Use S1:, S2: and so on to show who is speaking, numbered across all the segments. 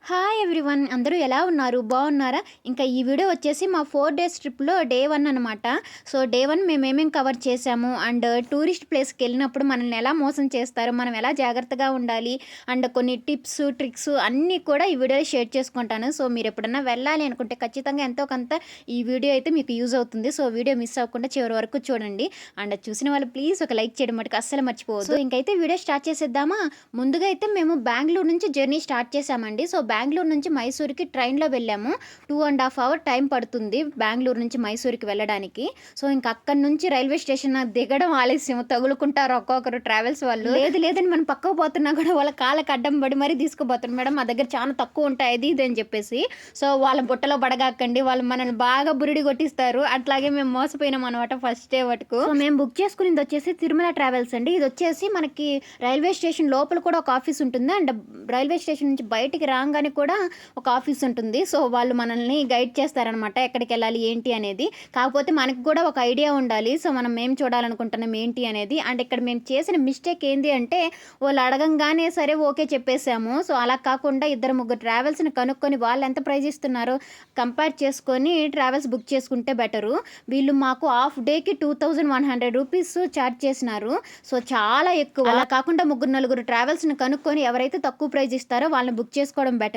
S1: Hi everyone, అందరూ ఎలా ఉన్నారు? బాగున్నారా? ఇంకా ఈ వీడియో వచ్చేసి మా 4 డేస్ ట్రిప్లో డే 1 అనమాట. సో డే 1 మేమేమేం కవర్ చేసాము అండ్ టూరిస్ట్ ప్లేస్కి వెళ్ళినప్పుడు మనల్ని ఎలా మోసం చేస్తారు, మనం ఎలా జాగ్రత్తగా ఉండాలి అండ్ కొన్ని టిప్స్ ట్రిక్స్ అన్నీ కూడా ఈ వీడియోలో షేర్ చేసుకుంటాను. సో మీరు ఎప్పుడన్నా వెళ్ళాలి అనుకుంటే ఖచ్చితంగా ఎంతో కొంత ఈ వీడియో అయితే మీకు యూజ్ అవుతుంది. సో వీడియో మిస్ అవ్వకుండా చివరి వరకు చూడండి. అండ్ చూసిన వాళ్ళు ప్లీజ్ ఒక లైక్ చేయడం మటుకు అస్సలు మర్చిపోవద్దు. సో ఇంకైతే వీడియో స్టార్ట్ చేసేద్దామా? ముందుగా అయితే మేము బెంగళూరు నుంచి జర్నీ స్టార్ట్ చేసామండి. సో బెంగళూరు నుంచి మైసూర్కి ట్రైన్లో వెళ్ళాము. 2.5 అవర్ టైం పడుతుంది బెంగళూరు నుంచి మైసూర్కి వెళ్ళడానికి. సో ఇంకా అక్కడి నుంచి రైల్వే స్టేషన్ దిగడం ఆలస్యం, తగులుకుంటారు ఒక్కొక్కరు ట్రావెల్స్ వాళ్ళు. లేదని మనం పక్కకు పోతున్నా కూడా వాళ్ళ కాళ్ళకి అడ్డం పడి మరీ తీసుకుపోతారు. మేడం మా దగ్గర చాలా తక్కువ ఉంటాయి ఇది అని చెప్పేసి. సో వాళ్ళ బుట్టలో పడగాకండి, వాళ్ళు మనల్ని బాగా బురిడి కొట్టిస్తారు. అట్లాగే మేము మోసపోయినాం అనమాట ఫస్ట్ డే వరకు. సో మేము బుక్ చేసుకునేది వచ్చేసి తిరుమల ట్రావెల్స్ అండి. ఇది వచ్చేసి మనకి రైల్వే స్టేషన్ లోపల కూడా ఒక ఆఫీస్ ఉంటుంది అండ్ రైల్వే స్టేషన్ నుంచి బయటికి రాగానే కూడా ఒక ఆఫీస్ ఉంటుంది. సో వాళ్ళు మనల్ని గైడ్ చేస్తారనమాట ఎక్కడికి వెళ్ళాలి ఏంటి అనేది. కాకపోతే మనకు కూడా ఒక ఐడియా ఉండాలి. సో మనం మేము చూడాలనుకుంటున్నాం ఏంటి అనేది. అండ్ ఇక్కడ మేము చేసిన మిస్టేక్ ఏంటి అంటే వాళ్ళు అడగంగానే సరే ఓకే చెప్పేసాము. సో అలా కాకుండా 2-3 ట్రావెల్స్ని కనుక్కొని వాళ్ళు ఎంత ప్రైజ్ ఇస్తున్నారో కంపేర్ చేసుకొని ట్రావెల్స్ బుక్ చేసుకుంటే బెటరు. వీళ్ళు మాకు హాఫ్ డేకి 2100 రూపీస్ ఛార్జ్ చేసినారు. సో చాలా ఎక్కువ. అలా కాకుండా 3-4 ట్రావెల్స్ని కనుక్కొని ఎవరైతే తక్కువ ప్రైజ్ ఇస్తారో వాళ్ళని బుక్ చేసుకోవడం బెటరు.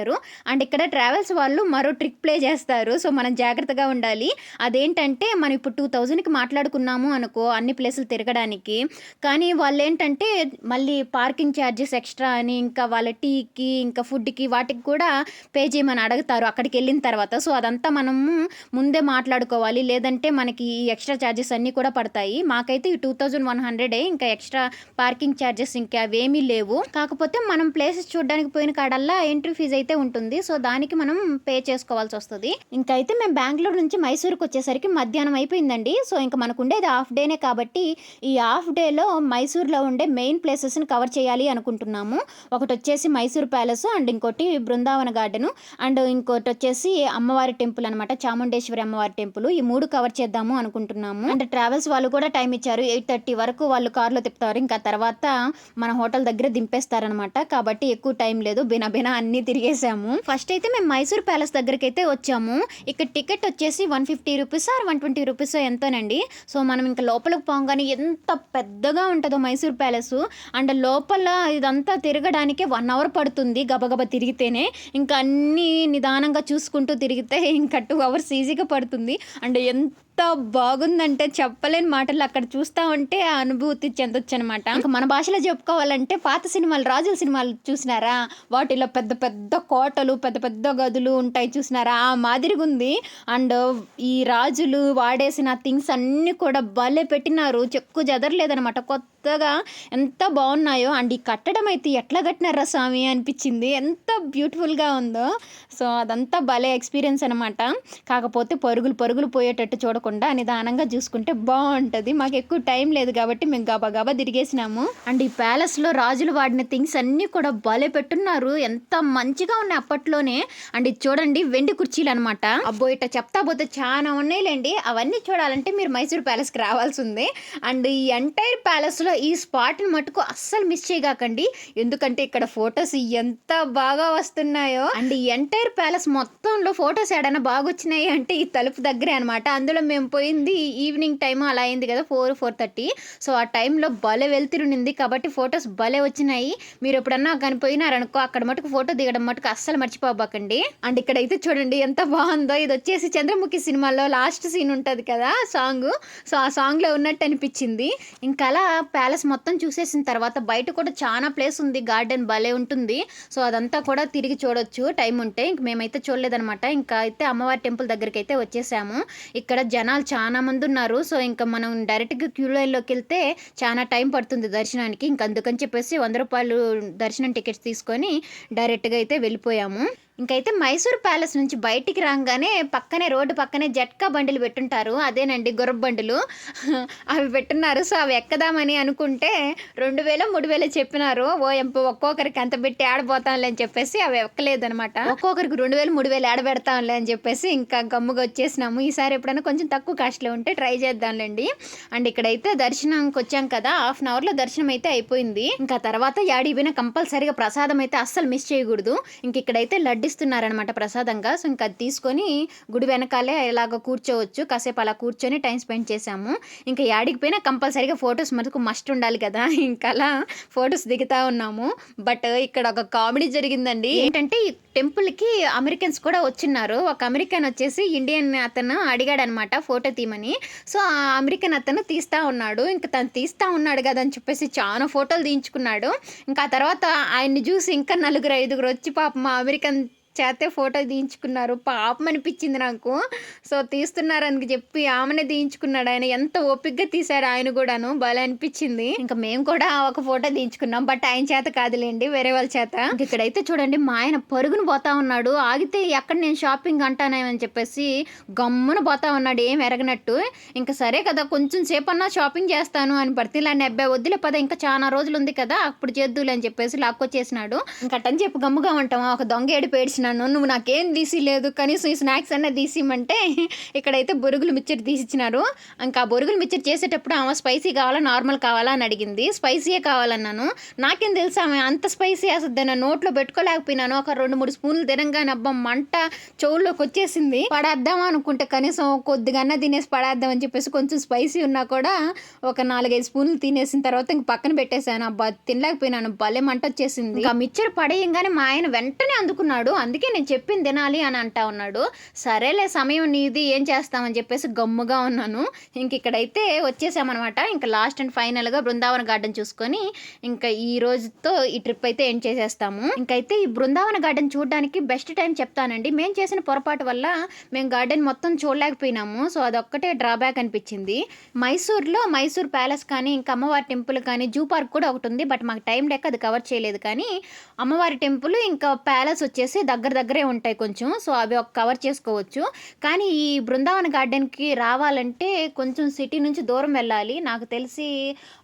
S1: అండ్ ఇక్కడ ట్రావెల్స్ వాళ్ళు మరో ట్రిక్ ప్లే చేస్తారు. సో మనం జాగ్రత్తగా ఉండాలి. అదేంటంటే మనం ఇప్పుడు 2000కి మాట్లాడుకున్నాము అనుకో అన్ని ప్లేసులు తిరగడానికి. కానీ వాళ్ళు ఏంటంటే మళ్ళీ పార్కింగ్ ఛార్జెస్ ఎక్స్ట్రా అని, ఇంకా వాళ్ళ టీకి ఇంకా ఫుడ్కి వాటికి కూడా పే చేయమని అడుగుతారు అక్కడికి వెళ్ళిన తర్వాత. సో అదంతా మనము ముందే మాట్లాడుకోవాలి, లేదంటే మనకి ఈ ఎక్స్ట్రా ఛార్జెస్ అన్నీ కూడా పడతాయి. మాకైతే ఈ 2100 ఇంకా ఎక్స్ట్రా పార్కింగ్ ఛార్జెస్ ఇంకా అవేమీ లేవు. కాకపోతే మనం ప్లేసెస్ చూడడానికి పోయిన కాడల్లా ఎంట్రీ ఫీజు అయితే ఉంటుంది. సో దానికి మనం పే చేసుకోవాల్సి వస్తుంది. ఇంకైతే మేము బెంగళూరు నుంచి మైసూర్కి వచ్చేసరికి మధ్యాహ్నం అయిపోయిందండి. సో ఇంకా మనకు ఉండేది హాఫ్ డేనే కాబట్టి ఈ హాఫ్ డేలో మైసూర్లో ఉండే మెయిన్ ప్లేసెస్ని కవర్ చేయాలి అనుకుంటున్నాము. ఒకటి వచ్చేసి మైసూర్ ప్యాలెస్ అండ్ ఇంకోటి బృందావన గార్డెను అండ్ ఇంకోటి వచ్చేసి అమ్మవారి టెంపుల్ అనమాట, చాముండేశ్వరి అమ్మవారి టెంపుల్. ఈ 3 కవర్ చేద్దాము అనుకుంటున్నాము. అండ్ ట్రావెల్స్ వాళ్ళు కూడా టైం ఇచ్చారు. 8:30 వరకు వాళ్ళు కార్లో తిప్పుతారు. ఇంకా తర్వాత మన హోటల్ దగ్గర దింపేస్తారనమాట. కాబట్టి ఎక్కువ టైం లేదు, బినా అన్నీ తిరిగేసాము. ఫస్ట్ అయితే మేము మైసూర్ ప్యాలెస్ దగ్గరికి అయితే వచ్చాము. ఇక్కడ టికెట్ వచ్చేసి 150 రూపీస్ ఆర్ 120 రూపీస్ ఎంతోనండి. సో మనం ఇంకా లోపలికి పోగానే ఎంత పెద్దగా ఉంటుందో మైసూర్ ప్యాలెస్. అండ్ లోపల ఇదంతా తిరగడానికి 1 అవర్ పడుతుంది గబగబా తిరిగితేనే. ఇంకా అన్నీ నిదానంగా చూసుకుంటూ తిరిగితే ఇంకా 2 అవర్స్ ఈజీగా పడుతుంది. అండ్ ఎంత బాగుందంటే చెప్పలేని మాటలు. అక్కడ చూస్తూ ఉంటే ఆ అనుభూతి చెందొచ్చు అనమాట. ఇంకా మన భాషలో చెప్పుకోవాలంటే పాత సినిమాలు, రాజుల సినిమాలు చూసినారా, వాటిలో పెద్ద పెద్ద కోటలు పెద్ద పెద్ద గదులు ఉంటాయి చూసినారా, ఆ మాదిరిగా ఉంది. అండ్ ఈ రాజులు వాడేసిన థింగ్స్ అన్నీ కూడా భలే పెట్టినారు, చెక్కు చెదరలేదనమాట. కొత్తగా ఎంత బాగున్నాయో. అండ్ ఈ కట్టడం అయితే ఎట్లా కట్టినారా స్వామి అనిపించింది, ఎంత బ్యూటిఫుల్గా ఉందో. సో అదంతా భలే ఎక్స్పీరియన్స్ అనమాట. కాకపోతే పరుగులు పోయేటట్టు చూడకుండా నిదానంగా చూసుకుంటే బాగుంటుంది. మాకు ఎక్కువ టైం లేదు కాబట్టి మేము గబా తిరిగేసినాము. అండ్ ఈ ప్యాలెస్లో రాజులు వాడిన థింగ్స్ అన్నీ కూడా భలే పెట్టున్నారు, ఎంత మంచిగా ఉన్నాయి అప్పట్లోనే. అండ్ ఇది చూడండి వెండి కుర్చీలు అనమాట. అబ్బో ఇట్లా చెప్తా పోతే చాలా ఉన్నాయిలేండి. అవన్నీ చూడాలంటే మీరు మైసూర్ ప్యాలెస్కి రావాల్సి ఉంది. అండ్ ఈ ఎంటైర్ ప్యాలెస్లో ఈ స్పాట్ని మటుకు అస్సలు మిస్ చేయగాకండి, ఎందుకంటే ఇక్కడ ఫొటోస్ ఎంత బాగా వస్తున్నాయో. అండ్ ఈ ఎంటైర్ ప్యాలెస్ మొత్తంలో ఫొటోస్ ఏడైనా బాగా వచ్చినాయి అంటే ఈ తలుపు దగ్గరే అనమాట. అందులో మేము పోయింది ఈవినింగ్ టైం అలా అయింది కదా, 4-4:30. సో ఆ టైంలో భలే వెళ్తురునింది కాబట్టి ఫొటోస్ భలే వచ్చినాయి. మీరు ఎప్పుడన్నా కనిపోయినారనుకో అక్కడ మటుకు ఫోటో దిగడం మటుకు అస్సలు మర్చిపోబాకండి. అండ్ ఇక్కడైతే చూడండి ఎంత బాగుందో. ఇది వచ్చేసి చంద్రముఖి సినిమాలో లాస్ట్ సీన్ ఉంటుంది కదా సాంగ్. సో ఆ సాంగ్లో ఉన్నట్టు అనిపించింది. ఇంకా అలా ప్యాలెస్ మొత్తం చూసేసిన తర్వాత బయట కూడా చాలా ప్లేస్ ఉంది, గార్డెన్ భలే ఉంటుంది. సో అదంతా కూడా తిరిగి చూడొచ్చు టైం ఉంటే. ఇంక మేమైతే చూడలేదనమాట. ఇంకా అయితే అమ్మవారి టెంపుల్ దగ్గరికి అయితే వచ్చేసాము. ఇక్కడ జనాలు చాలా మంది ఉన్నారు. సో ఇంకా మనం డైరెక్ట్గా క్యూ లైన్లోకి వెళ్తే చాలా టైం పడుతుంది దర్శనానికి. ఇంక అందుకని చెప్పేసి 100 రూపాయలు దర్శనం టికెట్స్ తీసుకొని డైరెక్ట్గా అయితే వెళ్ళిపోయాము. ఇంకైతే మైసూర్ ప్యాలెస్ నుంచి బయటికి రాగానే పక్కనే రోడ్డు పక్కనే జట్కా బండిలు పెట్టుంటారు, అదేనండి గుర్రపు బండులు. అవి పెట్టున్నారు. సో అవి ఎక్కదామని అనుకుంటే 2000-3000 చెప్పినారు. ఒక్కొక్కరికి అంత పెట్టి ఆడబోతాంలే అని చెప్పేసి అవి ఎక్కలేదనమాట. ఒక్కొక్కరికి 2000-3000 ఆడబెడతాంలే అని చెప్పేసి ఇంకా గమ్ముగా వచ్చేసినాము. ఈసారి ఎప్పుడైనా కొంచెం తక్కువ కాస్ట్లో ఉంటే ట్రై చేద్దాంలేండి. అండ్ ఇక్కడైతే దర్శనంకి వచ్చాం కదా, హాఫ్ అన్ అవర్లో దర్శనం అయితే అయిపోయింది. ఇంకా తర్వాత యాడిపోయినా కంపల్సరీగా ప్రసాదం అయితే అస్సలు మిస్ చేయకూడదు. ఇంక ఇక్కడైతే లడ్డు వడ్డిస్తున్నారనమాట ప్రసాదంగా. సో, ఇంక అది తీసుకొని గుడి వెనకాలే ఇలాగ కూర్చోవచ్చు. కాసేపు అలా కూర్చొని టైం స్పెండ్ చేశాము. ఇంక యాడికి పోయినా కంపల్సరీగా ఫోటోస్ మటుకు మస్ట్ ఉండాలి కదా! ఇంకలా ఫోటోస్ దిగుతా ఉన్నాము. బట్ ఇక్కడ ఒక కామెడీ జరిగిందండి. ఏంటంటే ఈ టెంపుల్‌కి అమెరికన్స్ కూడా వచ్చిన్నారు. ఒక అమెరికన్ వచ్చేసి ఇండియన్ అతను అడిగాడనమాట ఫోటో తీయమని. సో, ఆ అమెరికన్ అతను తీస్తా ఉన్నాడు. ఇంక తను తీస్తా ఉన్నాడు గదా అని చెప్పేసి చానా ఫోటోలు తీయించుకున్నాడు. ఇంకా ఆ తర్వాత ఆయన్ని జూసి ఇంకా నలుగురు, ఐదుగురు వచ్చి పాపం ఆ అమెరికన్ చేతే ఫోటో తీయించుకున్నారు. పాపం అనిపించింది నాకు. సో, తీస్తున్నారని చెప్పి ఆమెనే తీయించుకున్నాడు ఆయన. ఎంత ఓపికగా తీశాడు ఆయన గూడాను. భలే అనిపించింది. ఇంకా మేము కూడా ఒక ఫోటో తీయించుకున్నాం. బట్ ఆయన చేత కాదులేండి, వేరే వాళ్ళ చేత. ఇక్కడైతే చూడండి మా ఆయన పరుగున పోతా ఉన్నాడు. ఆగితే ఎక్కడ నేను షాపింగ్ అంటానేమని చెప్పేసి గమ్మున పోతా ఉన్నాడు ఏం ఎరగనట్టు. ఇంకా సరే కదా కొంచెం సేపన్నా షాపింగ్ చేస్తాను అని బర్తీలాన్ని అబ్బాయి వద్దులే పద ఇంకా చాలా రోజులు ఉంది కదా అప్పుడు చేద్దులే అని చెప్పేసి లాక్కొచ్చేసినాడు. ఇంకట్టని చెప్పి గమ్ముగా ఉంటాం. ఒక దొంగ ఏడుపు ఏడిచినాను. నువ్వు నాకేం తీసి లేదు కనీసం ఈ స్నాక్స్ అన్నా తీసిమంటే ఇక్కడైతే బొరుగులు మిక్చర్ తీసిచ్చినారు. ఇంకా బొరుగులు మిక్చర్ చేసేటప్పుడు ఆమె స్పైసీ కావాలా నార్మల్ కావాలా అని అడిగింది. స్పైసీయే కావాలన్నాను. నాకేం తెలుసు ఆమె అంత స్పైసీ వేస్తుంది. నా నోట్లో పెట్టుకోలేకపోయినాను. ఒక 2-3 స్పూన్లు తినంగానే అబ్బా మంట చెవుల్లోకి వచ్చేసింది. పడేద్దాం అనుకుంటే కనీసం కొద్దిగా తినేసి పడేద్దాం అని చెప్పేసి కొంచెం స్పైసీ ఉన్నా కూడా ఒక 4-5 స్పూన్లు తినేసిన తర్వాత ఇంక పక్కన పెట్టేశాను. అబ్బా తినలేకపోయినాను. భలే మంట వచ్చేసింది. ఇంకా మిక్చర్ పడేయంగానే మా ఆయన వెంటనే అందుకున్నాడు. అందుకే నేను చెప్పింది తినాలి అని అంటా ఉన్నాడు. సరేలే సమయం నీది ఏం చేస్తామని చెప్పేసి గమ్ముగా ఉన్నాను. ఇంక ఇక్కడైతే వచ్చేసామన్నమాట. ఇంకా లాస్ట్ అండ్ ఫైనల్గా బృందావన గార్డెన్ చూసుకొని ఇంకా ఈ రోజుతో ఈ ట్రిప్ అయితే ఎండ్ చేసేస్తాము. ఇంకైతే ఈ బృందావన గార్డెన్ చూడడానికి బెస్ట్ టైం చెప్తానండి. మేము చేసిన పొరపాటు వల్ల మేము గార్డెన్ మొత్తం చూడలేకపోయినాము. సో అదొక్కటే డ్రాబ్యాక్ అనిపించింది. మైసూర్లో మైసూర్ ప్యాలెస్ కానీ ఇంకా అమ్మవారి టెంపుల్ కానీ జూ పార్క్ కూడా ఒకటి ఉంది. బట్ మాకు టైం లేక అది కవర్ చేయలేదు. కానీ అమ్మవారి టెంపుల్ ఇంకా ప్యాలెస్ వచ్చేసి దగ్గరే ఉంటాయి కొంచెం. సో అవి ఒక కవర్ చేసుకోవచ్చు. కానీ ఈ బృందావన గార్డెన్కి రావాలంటే కొంచెం సిటీ నుంచి దూరం వెళ్ళాలి. నాకు తెలిసి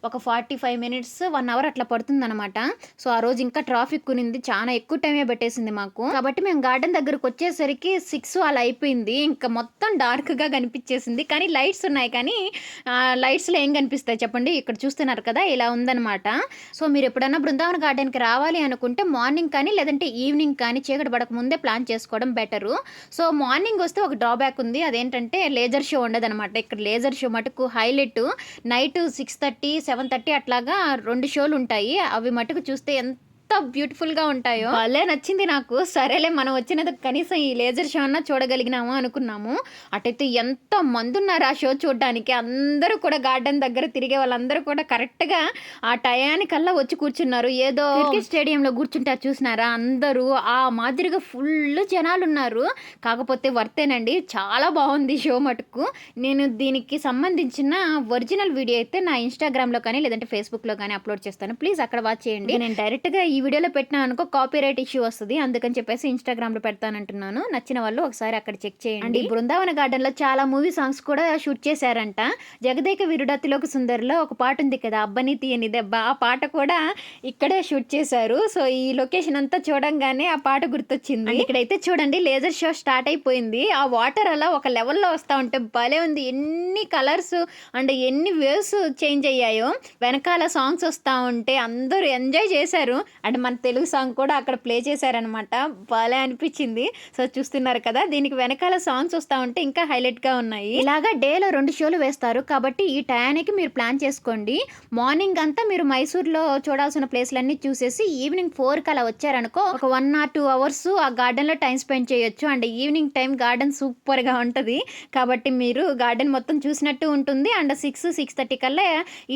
S1: ఒక 45 మినిట్స్ 1 అవర్ అట్లా పడుతుందన్నమాట. సో ఆ రోజు ఇంకా ట్రాఫిక్ ఉన్నింది. చాలా ఎక్కువ టైమే పెట్టేసింది మాకు. కాబట్టి మేము గార్డెన్ దగ్గరకు వచ్చేసరికి 6 అలా అయిపోయింది. ఇంకా మొత్తం డార్క్గా కనిపించేసింది. కానీ లైట్స్ ఉన్నాయి. కానీ లైట్స్లో ఏం కనిపిస్తాయి చెప్పండి. ఇక్కడ చూస్తున్నారు కదా ఇలా ఉందన్నమాట. సో మీరు ఎప్పుడన్నా బృందావన గార్డెన్కి రావాలి అనుకుంటే మార్నింగ్ కానీ లేదంటే ఈవినింగ్ కానీ చీకటి పడక ముందే ప్లాన్ చేసుకోవడం బెటరు. సో మార్నింగ్ వస్తే ఒక డ్రాబ్యాక్ ఉంది. అదేంటంటే లేజర్ షో ఉండదన్నమాట. ఇక్కడ లేజర్ షో మటుకు హైలైట్. నైట్ 6:30, 7:30 అట్లాగా 2 షోలు ఉంటాయి. అవి మటుకు చూస్తే ఎంత బ్యూటిఫుల్గా ఉంటాయో భలే నచ్చింది నాకు. సరేలే మనం వచ్చినది కనీసం ఈ లేజర్ షో అన్నా చూడగలిగినాము అనుకున్నాము. అటైతే ఎంత మంది ఉన్నారు ఆ షో చూడడానికి. అందరూ కూడా గార్డెన్ దగ్గర తిరిగే వాళ్ళందరూ కూడా కరెక్ట్గా ఆ టయానికల్లా వచ్చి కూర్చున్నారు. ఏదో క్రికెట్ స్టేడియంలో కూర్చుంటారు చూసినారా అందరూ ఆ మాదిరిగా ఫుల్ జనాలు ఉన్నారు. కాకపోతే వర్తేనండి, చాలా బాగుంది షో మటుకు. నేను దీనికి సంబంధించిన ఒరిజినల్ వీడియో అయితే నా ఇన్స్టాగ్రామ్లో కానీ లేదంటే ఫేస్బుక్లో కానీ అప్లోడ్ చేస్తాను. ప్లీజ్ అక్కడ వాచ్ చేయండి. నేను డైరెక్ట్గా ఈ వీడియోలో పెట్టినా అనుకో కాపీరైట్ ఇష్యూ వస్తుంది. అందుకని చెప్పేసి ఇన్స్టాగ్రామ్లో పెడతానంటున్నాను. నచ్చిన వాళ్ళు ఒకసారి అక్కడ చెక్ చేయండి. ఈ బృందావన గార్డెన్లో చాలా మూవీ సాంగ్స్ కూడా షూట్ చేశారంట. జగదేక వీరుడతిలోక సుందరిలో ఒక పాట ఉంది కదా అబ్బని తీయని దెబ్బ, ఆ పాట కూడా ఇక్కడే షూట్ చేశారు. సో ఈ లొకేషన్ అంతా చూడంగానే ఆ పాట గుర్తొచ్చింది. ఇక్కడైతే చూడండి లేజర్ షో స్టార్ట్ అయిపోయింది. ఆ వాటర్ అలా ఒక లెవెల్లో వస్తూ ఉంటే భలే ఉంది. ఎన్ని కలర్స్ అండ్ ఎన్ని వేవ్స్ చేంజ్ అయ్యాయో. వెనకాల సాంగ్స్ వస్తూ ఉంటే అందరూ ఎంజాయ్ చేశారు. అండ్ మన తెలుగు సాంగ్ కూడా అక్కడ ప్లే చేశారనమాట. భలే అనిపించింది. సో చూస్తున్నారు కదా, దీనికి వెనకాల సాంగ్స్ వస్తూ ఉంటే ఇంకా హైలైట్గా ఉన్నాయి. ఇలాగా డేలో 2 షోలు వేస్తారు. కాబట్టి ఈ టయానికి మీరు ప్లాన్ చేసుకోండి. మార్నింగ్ అంతా మీరు మైసూర్లో చూడాల్సిన ప్లేస్లన్నీ చూసేసి ఈవినింగ్ 4కి అలా వచ్చారనుకో ఒక 1 or 2 అవర్స్ ఆ గార్డెన్లో టైం స్పెండ్ చేయొచ్చు. అండ్ ఈవినింగ్ టైం గార్డెన్ సూపర్గా ఉంటుంది. కాబట్టి మీరు గార్డెన్ మొత్తం చూసినట్టు ఉంటుంది. అండ్ 6-6:30 కల్లా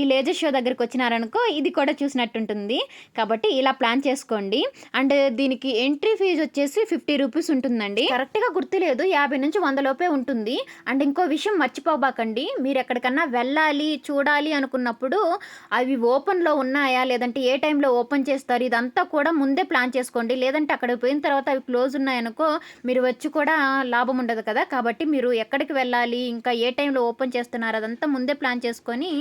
S1: ఈ లేజర్ షో దగ్గరికి వచ్చినారనుకో ఇది కూడా చూసినట్టు ఉంటుంది. కాబట్టి ఇలా ప్లాన్ చేసుకోండి. అండ్ దీనికి ఎంట్రీ ఫీజు వచ్చేసి 50 రూపీస్ ఉంటుందండి. కరెక్ట్గా గుర్తులేదు, 50 నుంచి 100 లోపే ఉంటుంది. అండ్ ఇంకో విషయం మర్చిపోబాకండి, మీరు ఎక్కడికన్నా వెళ్ళాలి చూడాలి అనుకున్నప్పుడు అవి ఓపెన్లో ఉన్నాయా లేదంటే ఏ టైంలో ఓపెన్ చేస్తారు ఇదంతా కూడా ముందే ప్లాన్ చేసుకోండి. లేదంటే అక్కడికి పోయిన తర్వాత అవి క్లోజ్ ఉన్నాయనుకో మీరు వచ్చి కూడా లాభం ఉండదు కదా. కాబట్టి మీరు ఎక్కడికి వెళ్ళాలి ఇంకా ఏ టైంలో ఓపెన్ చేస్తున్నారు అదంతా ముందే ప్లాన్ చేసుకొని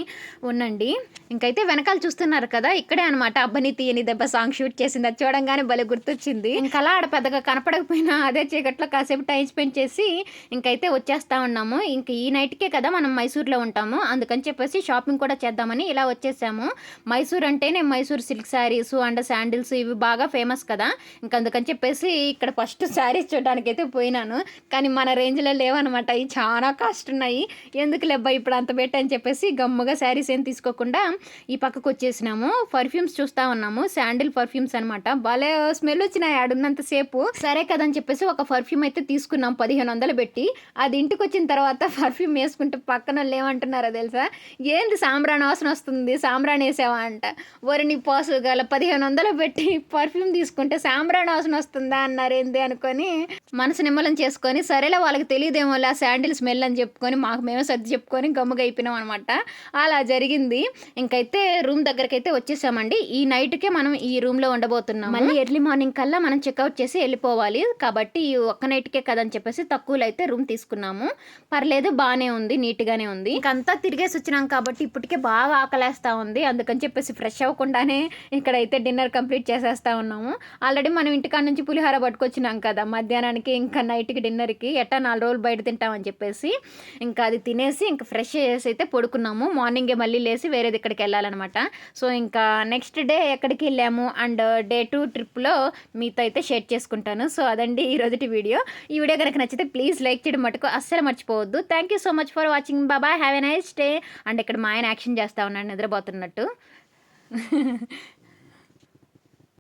S1: ఉండండి. ఇంకైతే వెనకాల చూస్తున్నారు కదా, ఇక్కడే అనమాట అబ్బని తీయని దెబ్బ సాంగ్ సాంగ్ షూట్ చేసింది. అది చూడంగానే భలే గుర్తొచ్చింది. ఇంకా అలా ఆడ పెద్దగా కనపడకపోయినా అదే చీకట్లో కాసేపు టైం స్పెండ్ చేసి ఇంకైతే వచ్చేస్తా ఉన్నాము. ఇంక ఈ నైట్కే కదా మనం మైసూర్లో ఉంటాము, అందుకని చెప్పేసి షాపింగ్ కూడా చేద్దామని ఇలా వచ్చేసాము. మైసూర్ అంటేనే Mysore silk saris and sandals ఇవి బాగా ఫేమస్ కదా, ఇంక అందుకని చెప్పేసి ఇక్కడ ఫస్ట్ శారీస్ చూడడానికి అయితే పోయినాను. కానీ మన రేంజ్లో లేవన్నమాట, ఇవి చాలా కాస్ట్ ఉన్నాయి. ఎందుకు లేబ్బా ఇప్పుడు అంత పెట్టి అని చెప్పేసి గమ్ముగా శారీస్ ఏం తీసుకోకుండా ఈ పక్కకు వచ్చేసినాము. పర్ఫ్యూమ్స్ చూస్తూ ఉన్నాము, శాండిల్ పర్ఫ్యూమ్స్ అనమాట. భలే స్మెల్ వచ్చినాయి ఆడున్నంతసేపు. సరే కదని చెప్పేసి ఒక పర్ఫ్యూమ్ అయితే తీసుకున్నాం 1500 పెట్టి. అది ఇంటికి వచ్చిన తర్వాత పర్ఫ్యూమ్ వేసుకుంటే పక్కన వాళ్ళు ఏమంటున్నారో తెలుసా, ఏంది సాంబ్రాణి వాసన వస్తుంది, సాంబ్రాణి వేసావా అంట. నీ పోసు గల 1500 పెట్టి పర్ఫ్యూమ్ తీసుకుంటే సాంబ్రాణి వాసన వస్తుందా అన్నారు. ఏంది అనుకొని మనసు నిమ్మలం చేసుకొని సరేలే వాళ్ళకి తెలియదేమో ఆ శాండిల్ స్మెల్ అని చెప్పుకొని మాకు మేమే సర్ది చెప్పుకొని గమ్ముగా అయిపోయినాం అనమాట. అలా జరిగింది. ఇంకైతే రూమ్ దగ్గరకైతే వచ్చేసామండి. ఈ నైట్కే మనం ఈ రూమ్లో ఉండబోతున్నాం. మళ్ళీ ఎర్లీ మార్నింగ్ కల్లా మనం చెక్అవుట్ చేసి వెళ్ళిపోవాలి కాబట్టి ఈ ఒక్క నైట్కే కదని చెప్పేసి తక్కువలో అయితే రూమ్ తీసుకున్నాము. పర్లేదు, బాగానే ఉంది, నీట్గానే ఉంది. ఇంకంతా తిరిగేసి వచ్చినాం కాబట్టి ఇప్పటికే బాగా ఆకలేస్తూ ఉంది. అందుకని చెప్పేసి ఫ్రెష్ అవ్వకుండానే ఇక్కడైతే డిన్నర్ కంప్లీట్ చేసేస్తా ఉన్నాము. ఆల్రెడీ మనం ఇంటికాడ నుంచి పులిహోర పట్టుకొచ్చినాం కదా మధ్యాహ్నానికి, ఇంకా నైట్కి డిన్నర్కి ఎట్టా 4 రోజులు బయట తింటామని చెప్పేసి ఇంకా అది తినేసి ఇంకా ఫ్రెష్ చేసి అయితే పడుకున్నాము. మార్నింగే మళ్ళీ లేసి వేరేది ఇక్కడికి వెళ్ళాలన్నమాట. సో ఇంకా నెక్స్ట్ డే ఎక్కడికి వెళ్ళాము అండ్ డే 2 ట్రిప్లో మీతో అయితే షేర్ చేసుకుంటాను. సో అదండి ఈరోజుటి వీడియో. ఈ వీడియో కనుక నచ్చితే ప్లీజ్ లైక్ చేయడం మటుకు అస్సలు మర్చిపోవద్దు. Thank you so much for watching. Bye, have a nice day. And ఇక్కడ మా ఆయన యాక్షన్ చేస్తూ ఉన్నాడు నిద్రపోతున్నట్టు.